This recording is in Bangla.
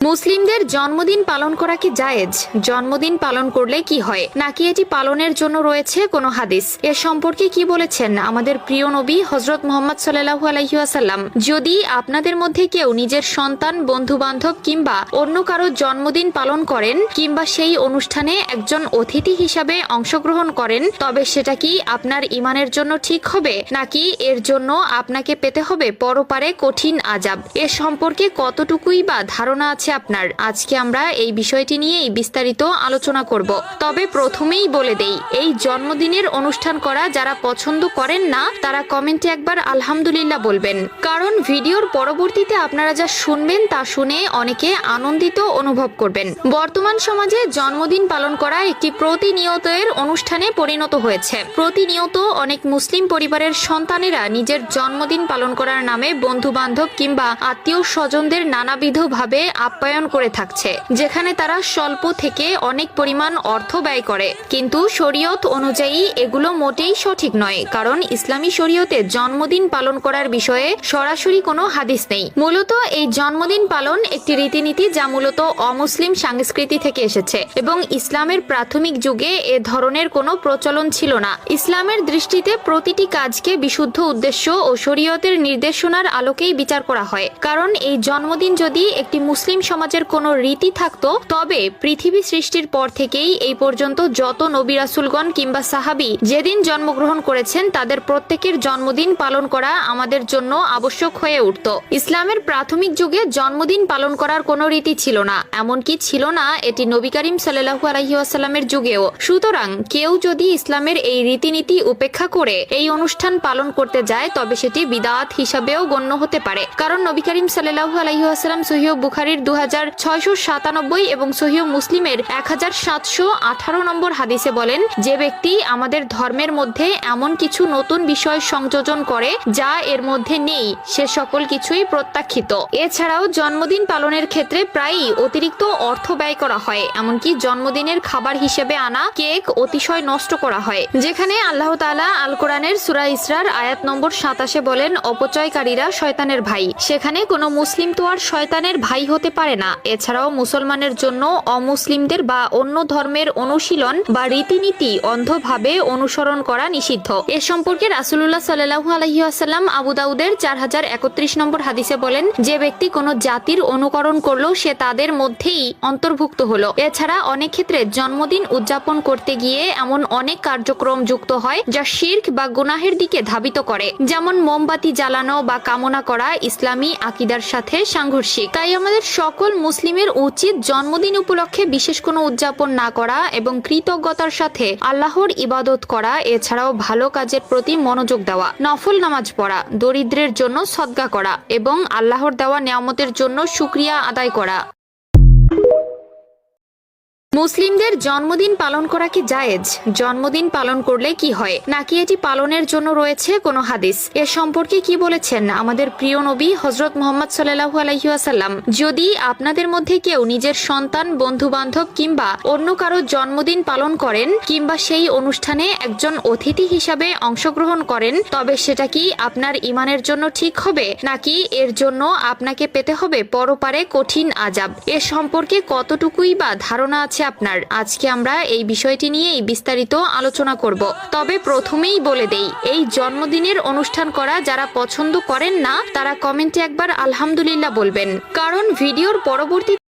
মুসলিমদের জন্মদিন পালন করা কি জায়েজ? জন্মদিন পালন করলে কি হয়, নাকি এটি পালনের জন্য রয়েছে কোনো হাদিস? এ সম্পর্কে কি বলেছেন আমাদের প্রিয় নবী হযরত মুহাম্মদ সাল্লাল্লাহু আলাইহি ওয়াসাল্লাম? যদি আপনাদের মধ্যে কেউ নিজের সন্তান, বন্ধু বান্ধব কিংবা অন্য কারো জন্মদিন পালন করেন কিংবা সেই অনুষ্ঠানে একজন অতিথি হিসাবে অংশগ্রহণ করেন, তবে সেটা কি আপনার ঈমানের জন্য ঠিক হবে, নাকি এর জন্য আপনাকে পেতে হবে পরপারে কঠিন আযাব? এ সম্পর্কে কতটুকুই বা ধারণা আছে আপনার? আজকে আমরা এই বিষয়টি নিয়েই বিস্তারিত আলোচনা করব। তবে প্রথমেই বলে দেই, এই জন্মদিনের অনুষ্ঠান করা যারা পছন্দ করেন না তারা কমেন্টে একবার আলহামদুলিল্লাহ বলবেন, কারণ ভিডিওর পরবর্তীতে আপনারা যা শুনবেন তা শুনে অনেকে আনন্দিত অনুভব করবেন। বর্তমান সমাজে জন্মদিন পালন করা একটি প্রতিনিয়তের অনুষ্ঠানে পরিণত হয়েছে। প্রতিনিয়ত অনেক মুসলিম পরিবারের সন্তানেরা নিজের জন্মদিন পালন করার নামে বন্ধু বান্ধব কিংবা আত্মীয় স্বজনদের নানাবিধভাবে আপ্যায়ন করে থাকছে, যেখানে তারা স্বল্প থেকে অনেক পরিমাণ অর্থ ব্যয় করে। কিন্তু শরীয়ত অনুযায়ী এগুলো মোটেই সঠিক নয়, কারণ ইসলামী শরীয়তে জন্মদিন পালন করার বিষয়ে সরাসরি কোনো হাদিস নেই। মূলত এই জন্মদিন পালন একটি রীতিনীতি যা মূলত অমুসলিম সংস্কৃতি থেকে এসেছে এবং ইসলামের প্রাথমিক যুগে এ ধরনের কোনো প্রচলন ছিল না। ইসলামের দৃষ্টিতে প্রতিটি কাজকে বিশুদ্ধ উদ্দেশ্য ও শরীয়তের নির্দেশনার আলোকেই বিচার করা হয়। কারণ এই জন্মদিন যদি একটি মুসলিম সমাজের কোনো রীতি থাকতো, তবে পৃথিবী সৃষ্টির পর থেকেই এই পর্যন্ত যত নবী রাসূলগণ কিংবা সাহাবী যেদিন জন্মগ্রহণ করেছেন তাদের প্রত্যেকের জন্মদিন পালন করা আমাদের জন্য আবশ্যক হয়ে উঠত। ইসলামের প্রাথমিক যুগে জন্মদিন পালন করার কোনো রীতি ছিল না, এমনকি ছিল না এটি নবী করিম সাল্লাল্লাহু আলাইহি ওয়াসাল্লামের যুগেও। সুতরাং কেউ যদি ইসলামের এই রীতিনীতি উপেক্ষা করে এই অনুষ্ঠান পালন করতে যায়, তবে সেটি বিদআত হিসাবেও গণ্য হতে পারে। কারণ নবী করিম সাল্লাল্লাহু আলাইহি ওয়াসাল্লাম সহিহ বুখারীর 2697 এবং সহিহ মুসলিমের 1718 নম্বর হাদিসে বলেন, যে ব্যক্তি আমাদের ধর্মের মধ্যে এমন কিছু নতুন বিষয় সংযোজন করে যা এর মধ্যে নেই, সে সকল কিছুই প্রত্যাখ্যিত। এছাড়াও জন্মদিন পালনের ক্ষেত্রে প্রায়ই অতিরিক্ত অর্থ ব্যয় করা হয়, এমনকি জন্মদিনের খাবার হিসেবে আনা কেক অতিশয় নষ্ট করা হয়। যেখানে আল্লাহ তাআলা আল কোরআনের সূরা ইসরার আয়াত নম্বর 27 বলেন, অপচয়কারীরা শয়তানের ভাই। সেখানে কোনো মুসলিম তো আর শয়তানের ভাই হতে পারে না। এছাড়াও মুসলমানের জন্য অমুসলিমদের বা অন্য ধর্মের অনুশীলন বা রীতিনীতি অন্ধভাবে অনুসরণ করা নিষিদ্ধ। এ সম্পর্কে রাসূলুল্লাহ সাল্লাল্লাহু আলাইহি ওয়াসাল্লাম আবু দাউদের 4031 নম্বর হাদিসে বলেন, যে ব্যক্তি কোনো জাতির অনুকরণ করলো সে তাদের মধ্যেই অন্তর্ভুক্ত হলো। এছাড়া অনেক ক্ষেত্রে জন্মদিন উদযাপন করতে গিয়ে এমন অনেক কার্যক্রম যুক্ত হয় যা শিরক বা গুনাহের দিকে ধাবিত করে, যেমন মোমবাতি জ্বালানো বা কামনা করা ইসলামী আকীদার সাথে সাংঘর্ষিক। তাই আমাদের সকল মুসলিমের উচিত জন্মদিন উপলক্ষে বিশেষ কোনো উদযাপন না করা এবং কৃতজ্ঞতার সাথে আল্লাহর ইবাদত করা। এছাড়াও ভালো কাজের প্রতি মনোযোগ দেওয়া, নফল নামাজ পড়া, দরিদ্রের জন্য সদকা করা এবং আল্লাহর দেওয়া নিয়ামতের জন্য শুকরিয়া আদায় করা। মুসলিমদের জন্মদিন পালন করা কি জায়েজ? জন্মদিন পালন করলে কি হয়, নাকি এটি পালনের জন্য রয়েছে কোনো হাদিস? এ সম্পর্কে কি বলেছেন আমাদের প্রিয় নবী হযরত মুহাম্মদ সাল্লাল্লাহু আলাইহি ওয়াসাল্লাম? যদি আপনাদের মধ্যে কেউ নিজের সন্তান, বন্ধু বান্ধব কিংবা অন্য কারো জন্মদিন পালন করেন কিংবা সেই অনুষ্ঠানে একজন অতিথি হিসাবে অংশগ্রহণ করেন, তবে সেটা কি আপনার ঈমানের জন্য ঠিক হবে, নাকি এর জন্য আপনাকে পেতে হবে পরপারে কঠিন আযাব? এ সম্পর্কে কতটুকুই বা ধারণা আছে আপনার? আজকে আমরা এই বিষয়টি নিয়েই বিস্তারিত আলোচনা করব। তবে প্রথমেই বলে দেই, এই জন্মদিনের অনুষ্ঠান করা যারা পছন্দ করেন না তারা কমেন্টে একবার আলহামদুলিল্লাহ বলবেন, কারণ ভিডিওর পরবর্তীতে